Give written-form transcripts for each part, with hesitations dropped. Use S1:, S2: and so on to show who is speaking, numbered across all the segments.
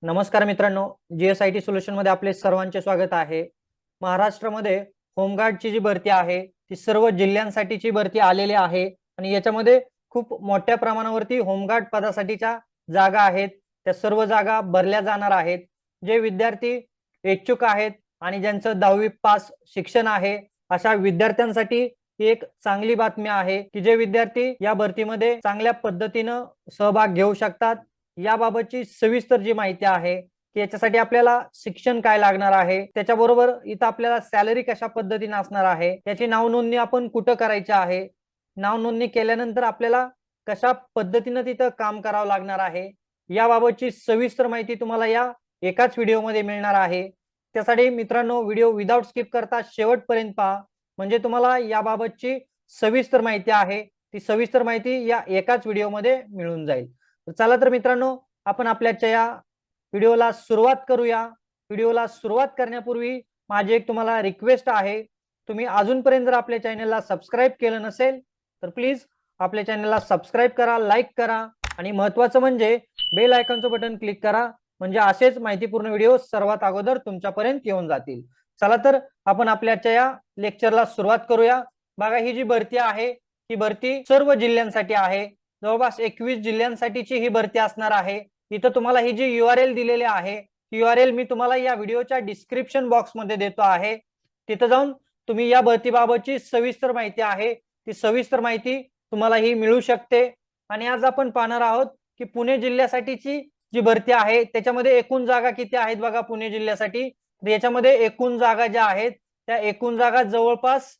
S1: नमस्कार मित्रांनो, जीएसआयटी सोल्युशन मध्ये आपले सर्वांचे स्वागत आहे। महाराष्ट्रामध्ये होमगार्डची जी भरती आहे ती सर्व जिल्ह्यांसाठीची भरती आलेली आहे आणि याच्यामध्ये खूप मोठ्या प्रमाणावरती होमगार्ड पदासाठीच्या जागा आहेत। त्या सर्व जागा भरल्या जाणार आहेत। जे विद्यार्थी इच्छुक आहेत आणि ज्यांचं 10वी पास शिक्षण आहे अशा विद्यार्थ्यांसाठी ही एक चांगली बातमी आहे की जे विद्यार्थी या भरतीमध्ये चांगल्या पद्धतीने सहभाग घेऊ शकतात। याबाबतची सविस्तर जी माहिती आहे की याच्यासाठी आपल्याला शिक्षण काय लागणार आहे, त्याच्याबरोबर इथं आपल्याला सॅलरी कशा पद्धतीने असणार आहे, त्याची नाव नोंदणी आपण कुठं करायची आहे, नाव नोंदणी केल्यानंतर आपल्याला कशा पद्धतीने तिथं काम करावं लागणार आहे, याबाबतची सविस्तर माहिती तुम्हाला या एकाच व्हिडिओमध्ये मिळणार आहे। त्यासाठी मित्रांनो व्हिडिओ विदाउट स्किप करता शेवटपर्यंत पहा, म्हणजे तुम्हाला याबाबतची सविस्तर माहिती आहे ती सविस्तर माहिती या एकाच व्हिडिओमध्ये मिळून जाईल। चला तर मित्रांनो आपण आपल्या या व्हिडिओला सुरुवात करूया। व्हिडिओला सुरुवात करण्यापूर्वी माझी एक तुम्हाला रिक्वेस्ट आहे, तुम्ही अजूनपर्यंत जर आपल्या चॅनलला सबस्क्राइब केलं नसेल तर प्लीज आपल्या चॅनलला सबस्क्राइब करा, लाईक करा आणि महत्त्वाचं म्हणजे बेल आयकॉनचं बटन क्लिक करा, म्हणजे असेच माहितीपूर्ण व्हिडिओ सर्वात अगोदर तुमच्यापर्यंत येऊन जातील। चला तर आपण आपल्या या लेक्चरला सुरुवात करूया। बघा ही जी भरती आहे ही भरती सर्व जिल्ह्यांसाठी आहे। जवळपास 21 जिल्ह्यांसाठीची ही भरती असणार आहे। इथं तुम्हाला ही जी URL दिलेली आहे URL मी तुम्हाला या व्हिडिओच्या डिस्क्रिप्शन बॉक्स मध्ये देतो आहे। तिथं जाऊन तुम्ही या भरतीबाबतची सविस्तर माहिती आहे ती सविस्तर माहिती तुम्हाला ही मिळू शकते। आणि आज आपण पाहणार आहोत की पुणे जिल्ह्यासाठीची जी भरती आहे त्याच्यामध्ये एकूण जागा किती आहेत। बघा पुणे जिल्ह्यासाठी याच्यामध्ये एकूण जागा ज्या आहेत त्या एकूण जागा जवळपास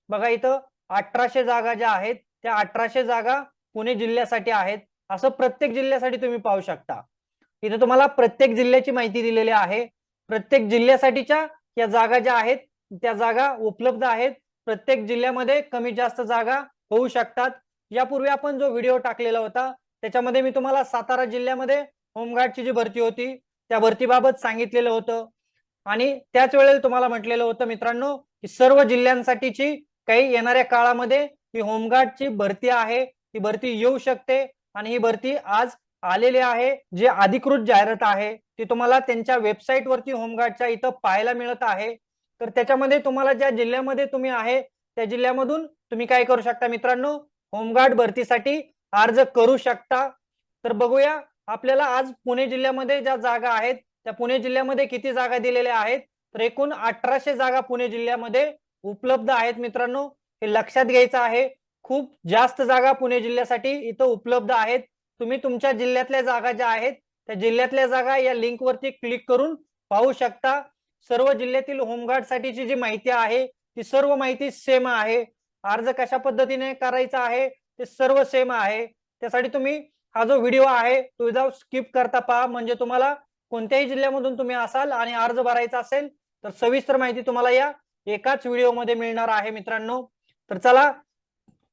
S1: बघा इथं 1800 जागा ज्या आहेत त्या 1800 जागा पुणे जिल्ह्यासाठी आहेत। असं प्रत्येक जिल्ह्यासाठी तुम्ही पाहू शकता। इथे तुम्हाला प्रत्येक जिल्ह्याची माहिती दिलेली आहे। प्रत्येक जिल्ह्यासाठीच्या या जागा ज्या आहेत त्या जागा उपलब्ध आहेत। प्रत्येक जिल्ह्यामध्ये कमी जास्त जागा होऊ शकतात। यापूर्वी आपण जो व्हिडिओ टाकलेला होता त्याच्यामध्ये मी तुम्हाला सातारा जिल्ह्यामध्ये होमगार्डची जी भरती होती त्या भरतीबाबत सांगितलेलं होतं आणि त्याच वेळेला तुम्हाला म्हटलेलं होतं मित्रांनो की सर्व जिल्ह्यांसाठीची काही येणाऱ्या काळामध्ये ही होमगार्डची भरती आहे ही भरती येऊ शकते आणि ही भरती आज आलेली आहे। जे अधिकृत जाहिरात आहे ती तुम्हाला त्यांच्या वेबसाईट वरती होमगार्डच्या इथं पाहायला मिळत आहे। तर त्याच्यामध्ये तुम्हाला ज्या जिल्ह्यामध्ये तुम्ही आहे त्या जिल्ह्यामधून तुम्ही काय करू शकता मित्रांनो, होमगार्ड भरतीसाठी अर्ज करू शकता। तर बघूया आपल्याला आज पुणे जिल्ह्यामध्ये ज्या जागा आहेत त्या पुणे जिल्ह्यामध्ये किती जागा दिलेल्या आहेत। तर एकूण 1800 जागा पुणे जिल्ह्यामध्ये उपलब्ध आहेत मित्रांनो, हे लक्षात घ्यायचं आहे। खूप जास्त जागा पुणे जिल्ह्यासाठी इथं उपलब्ध आहेत। तुम्ही तुमच्या जिल्ह्यातल्या जागा ज्या आहेत त्या जिल्ह्यातल्या जागा या लिंक वरती क्लिक करून पाहू शकता। सर्व जिल्ह्यातील होमगार्ड साठीची जी माहिती आहे ती सर्व माहिती सेम आहे। अर्ज कशा पद्धतीने करायचा आहे ते सर्व सेम आहे। त्यासाठी तुम्ही हा जो व्हिडिओ आहे तो विदाउट स्किप करता पहा, म्हणजे तुम्हाला कोणत्याही जिल्ह्यामधून तुम्ही असाल आणि अर्ज भरायचा असेल तर सविस्तर माहिती तुम्हाला या एकाच व्हिडिओमध्ये मिळणार आहे मित्रांनो। तर चला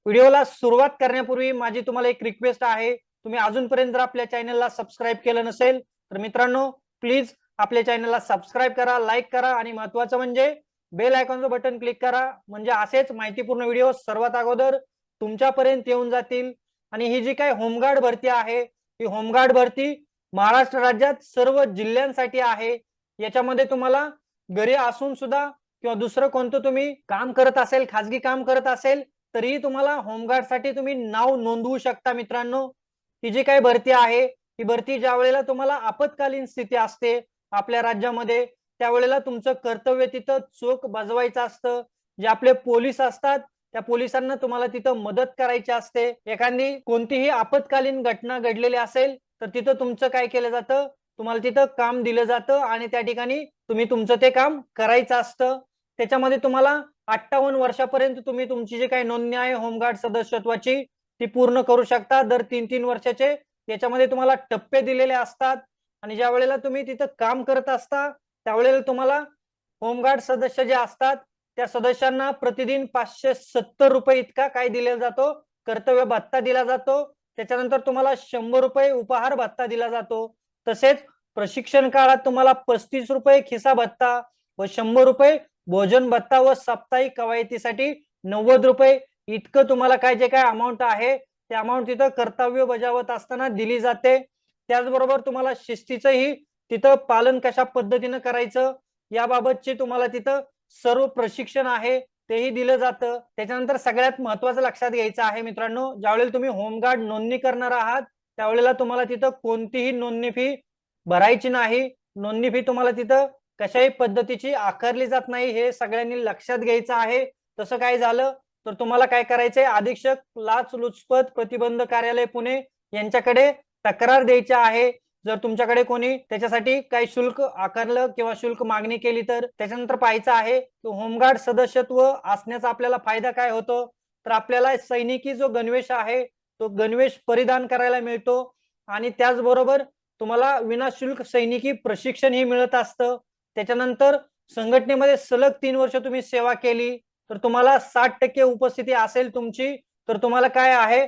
S1: व्हिडिओला सुरुवात करण्यापूर्वी माझी तुम्हाला एक रिक्वेस्ट आहे, तुम्ही अजूनपर्यंत जर आपल्या चॅनलला सबस्क्राइब केलं नसेल तर मित्रांनो प्लीज आपल्या चॅनलला सबस्क्राइब करा, लाईक करा आणि महत्त्वाचं म्हणजे बेल आयकॉनचं बटन क्लिक करा, म्हणजे असेच माहितीपूर्ण व्हिडिओ सर्वात अगोदर तुमच्यापर्यंत येऊन जातील। आणि ही जी काय होमगार्ड भरती आहे ही होमगार्ड भरती महाराष्ट्र राज्यात सर्व जिल्ह्यांसाठी आहे। याच्यामध्ये तुम्हाला घरी असून सुद्धा किंवा दुसरं कोणतं तुम्ही काम करत असेल, खाजगी काम करत असेल तरीही तुम्हाला होमगार्ड साठी तुम्ही नाव नोंदवू शकता मित्रांनो। ही जी काही भरती आहे ही भरती ज्या वेळेला तुम्हाला आपत्कालीन स्थिती असते आपल्या राज्यामध्ये त्यावेळेला तुमचं कर्तव्य तिथं चोख बजवायचं असतं। जे आपले पोलीस असतात त्या पोलिसांना तुम्हाला तिथं मदत करायची असते। एखादी कोणतीही आपत्कालीन घटना घडलेली असेल तर तिथं तुमचं काय केलं जातं, तुम्हाला तिथं काम दिलं जातं आणि त्या ठिकाणी तुम्ही तुमचं ते काम करायचं असतं। त्याच्यामध्ये तुम्हाला 58 वर्षापर्यंत तुम्ही तुमची जी काही नोंदणी आहे होमगार्ड सदस्यत्वाची ती पूर्ण करू शकता। दर 3-3 वर्षाचे याच्यामध्ये तुम्हाला टप्पे दिलेले असतात आणि ज्या वेळेला तुम्ही तिथं काम करत असता त्यावेळेला तुम्हाला होमगार्ड सदस्य जे असतात त्या सदस्यांना प्रतिदिन 570 रुपये इतका काय दिला जातो, कर्तव्य भत्ता दिला जातो। त्याच्यानंतर तुम्हाला 100 रुपये उपहार भत्ता दिला जातो। तसेच प्रशिक्षण काळात तुम्हाला 35 रुपये खिसा भत्ता व 100 रुपये भोजन भत्ता व साप्ताहिक कवायतीसाठी 90 रुपये इतकं तुम्हाला काय जे काय अमाऊंट आहे ते अमाऊंट तिथं कर्तव्य बजावत असताना दिली जाते। त्याचबरोबर तुम्हाला शिस्तीचंही तिथं पालन कशा पद्धतीनं करायचं याबाबतचे तुम्हाला तिथं सर्व प्रशिक्षण आहे तेही दिलं जातं। त्याच्यानंतर सगळ्यात महत्वाचं लक्षात घ्यायचं आहे मित्रांनो, ज्यावेळेला तुम्ही होमगार्ड नोंदणी करणार आहात त्यावेळेला तुम्हाला तिथं कोणतीही नोंदणी फी भरायची नाही। नोंदणी फी तुम्हाला तिथं कशाही पद्धतीची आकारली जात नाही, हे सगळ्यांनी लक्षात घ्यायचं आहे। तसं काय झालं तर तुम्हाला काय करायचंय, अधीक्षक लाचलुचपत प्रतिबंध कार्यालय पुणे यांच्याकडे तक्रार द्यायची आहे। जर तुमच्याकडे कोणी त्याच्यासाठी काही शुल्क आकारलं किंवा शुल्क मागणी केली तर त्याच्यानंतर पाहायचं आहे की होमगार्ड सदस्यत्व असण्याचा आपल्याला फायदा काय होतो, तर आपल्याला सैनिकी जो गणवेश आहे तो गणवेश परिधान करायला मिळतो आणि त्याचबरोबर तुम्हाला विनाशुल्क सैनिकी प्रशिक्षण ही मिळत असतं। त्याच्यानंतर संघटनेमध्ये सलग 3 वर्ष तुम्ही सेवा केली तर तुम्हाला 60% उपस्थिती असेल तुमची तर तुम्हाला काय आहे,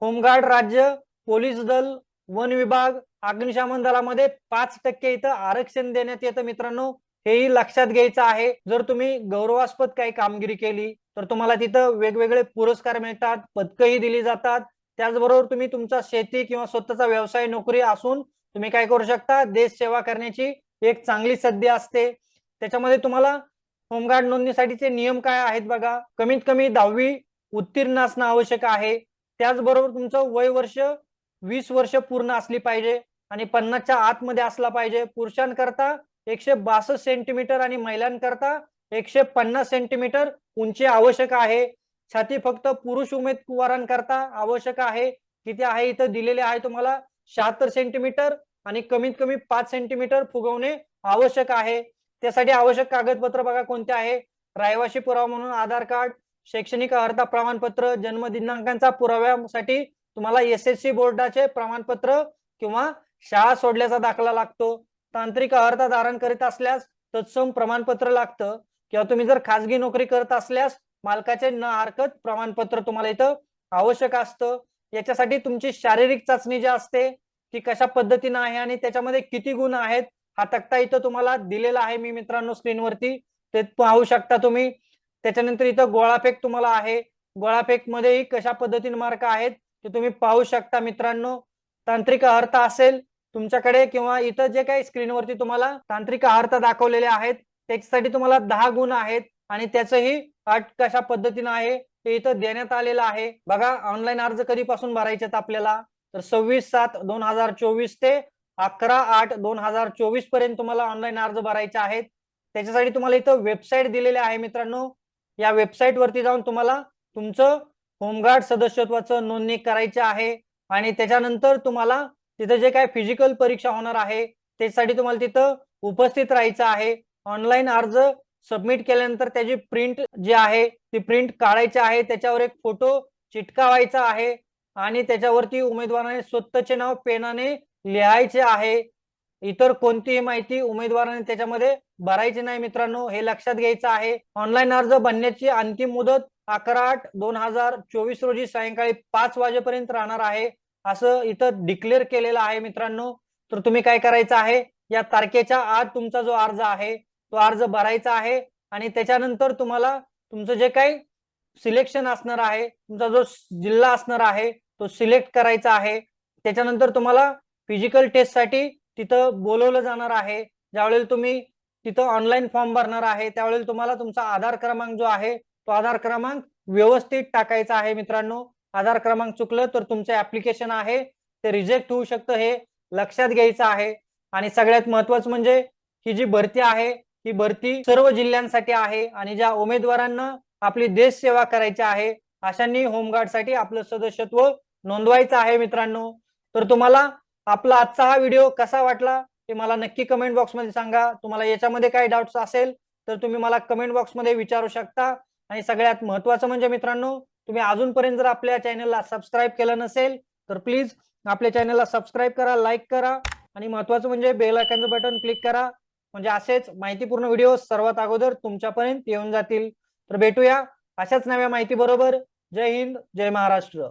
S1: होमगार्ड राज्य, पोलीस दल, वन विभाग, अग्निशमन दलामध्ये 5% इथं आरक्षण देण्यात येतं मित्रांनो, हेही लक्षात घ्यायचं आहे। जर तुम्ही गौरवास्पद काही कामगिरी केली तर तुम्हाला तिथं वेगवेगळे पुरस्कार मिळतात, पदकही दिली जातात। त्याचबरोबर तुम्ही तुमचा शेती किंवा स्वतःचा व्यवसाय नोकरी असून तुम्ही काय करू शकता, देश सेवा करण्याची एक चांगली संधी असते। त्याच्यामध्ये तुम्हाला होमगार्ड नोंदणीसाठीचे नियम काय आहेत बघा, कमीत कमी 10वी उत्तीर्ण असणं आवश्यक आहे। त्याचबरोबर तुमचं वय वर्ष 20 वर्ष पूर्ण असली पाहिजे आणि 50च्या आतमध्ये असला पाहिजे। पुरुषांकरता 162 सेंटीमीटर आणि महिलांकरता 150 सेंटीमीटर उंची आवश्यक आहे। छाती फक्त पुरुष उमेदवारांकरता आवश्यक आहे, किती आहे इथं दिलेले आहे तुम्हाला 76 सेंटीमीटर आणि कमीत कमी 5 सेंटीमीटर फुगवणे आवश्यक आहे। त्यासाठी आवश्यक कागदपत्र बघा कोणते आहे, रहिवासी पुरावा म्हणून आधार कार्ड, शैक्षणिक अर्हता प्रमाणपत्र, जन्म दिनांकांचा पुराव्यासाठी तुम्हाला एसएससी बोर्डाचे प्रमाणपत्र किंवा शाळा सोडल्याचा दाखला लागतो। तांत्रिक अर्हता धारण करीत असल्यास तत्सम प्रमाणपत्र लागतं किंवा तुम्ही जर खासगी नोकरी करत असल्यास मालकाचे न हरकत प्रमाणपत्र तुम्हाला इथं आवश्यक असतं। याच्यासाठी तुमची शारीरिक चाचणी जी असते ती कशा पद्धतीने आहे आणि त्याच्यामध्ये किती गुण आहेत हा तक्ता इथं तुम्हाला दिलेला आहे मी मित्रांनो स्क्रीनवरती, ते पाहू शकता तुम्ही। त्याच्यानंतर इथं गोळाफेक तुम्हाला आहे, गोळाफेक मध्येही कशा पद्धतीने मार्क आहेत ते तुम्ही पाहू शकता मित्रांनो। तांत्रिक अर्हता असेल तुमच्याकडे किंवा इथं जे काही स्क्रीनवरती तुम्हाला तांत्रिक अर्हता दाखवलेले आहेत त्याच्यासाठी तुम्हाला 10 गुण आहेत आणि त्याचंही अट कशा पद्धतीने आहे ते इथं देण्यात आलेलं आहे बघा। ऑनलाईन अर्ज कधीपासून भरायचे आपल्याला, तर 26/7/2024 ते 11/8/2024 पर्यंत तुम्हाला ऑनलाईन अर्ज भरायचे आहेत। त्याच्यासाठी तुम्हाला इथं वेबसाईट दिलेली आहे मित्रांनो, या वेबसाईट वरती जाऊन तुम्हाला तुमचं होमगार्ड सदस्यत्वाचं नोंदणी करायची आहे आणि त्याच्यानंतर तुम्हाला तिथं जे काय फिजिकल परीक्षा होणार आहे त्यासाठी तुम्हाला तिथं उपस्थित राहायचं आहे। ऑनलाईन अर्ज सबमिट केल्यानंतर त्याची प्रिंट जी आहे ती प्रिंट काढायची आहे, त्याच्यावर एक फोटो चिटकावायचा आहे आणि त्याच्यावरती उमेदवाराने स्वतःचे नाव पेनाने लिहायचे आहे। इतर कोणतीही माहिती उमेदवाराने त्याच्यामध्ये भरायची नाही मित्रांनो, हे लक्षात घ्यायचं आहे। ऑनलाईन अर्ज भरण्याची अंतिम मुदत 11/8/2024 रोजी सायंकाळी 5 वाजेपर्यंत राहणार आहे असं इथं डिक्लेअर केलेलं आहे मित्रांनो। तर तुम्ही काय करायचं आहे, या तारखेच्या आत तुमचा जो अर्ज आहे तो अर्ज भरायचा आहे आणि त्याच्यानंतर तुम्हाला तुमचं जे काही सिलेक्शन असणार आहे, तुमचा जो जिल्हा असणार आहे तो सिलेक्ट करायचा आहे। त्याच्यानंतर तुम्हाला फिजिकल टेस्ट साठी तिथं बोलवलं जाणार आहे। ज्यावेळेला तुम्ही तिथं ऑनलाईन फॉर्म भरणार आहे त्यावेळेला तुम्हाला तुमचा आधार क्रमांक जो आहे तो आधार क्रमांक व्यवस्थित टाकायचा आहे मित्रांनो। आधार क्रमांक चुकलं तर तुमचं ऍप्लिकेशन आहे ते रिजेक्ट होऊ शकतं, हे लक्षात घ्यायचं आहे। आणि सगळ्यात महत्वाचं म्हणजे ही जी भरती आहे ही भरती सर्व जिल्ह्यांसाठी आहे आणि ज्या उमेदवारांना आपली देश सेवा करायची आहे अशांनी होमगार्डसाठी आपलं सदस्यत्व नोंदवायचं आहे मित्रांनो। तर तुम्हाला आपला आजचा हा व्हिडिओ कसा वाटला ते मला नक्की कमेंट बॉक्समध्ये सांगा। तुम्हाला याच्यामध्ये काही डाऊट्स असेल तर तुम्ही मला कमेंट बॉक्समध्ये विचारू शकता। आणि सगळ्यात महत्त्वाचं म्हणजे मित्रांनो, तुम्ही अजूनपर्यंत जर आपल्या चॅनलला सबस्क्राईब केलं नसेल तर प्लीज आपल्या चॅनलला सबस्क्राईब करा, लाईक करा आणि महत्त्वाचं म्हणजे बेल आयकॉनचं बटन क्लिक करा, म्हणजे असेच माहितीपूर्ण व्हिडिओ सर्वात अगोदर तुमच्यापर्यंत येऊन जातील। तर भेटूया अशाच नव्या माहिती बरोबर। जय हिंद, जय महाराष्ट्र।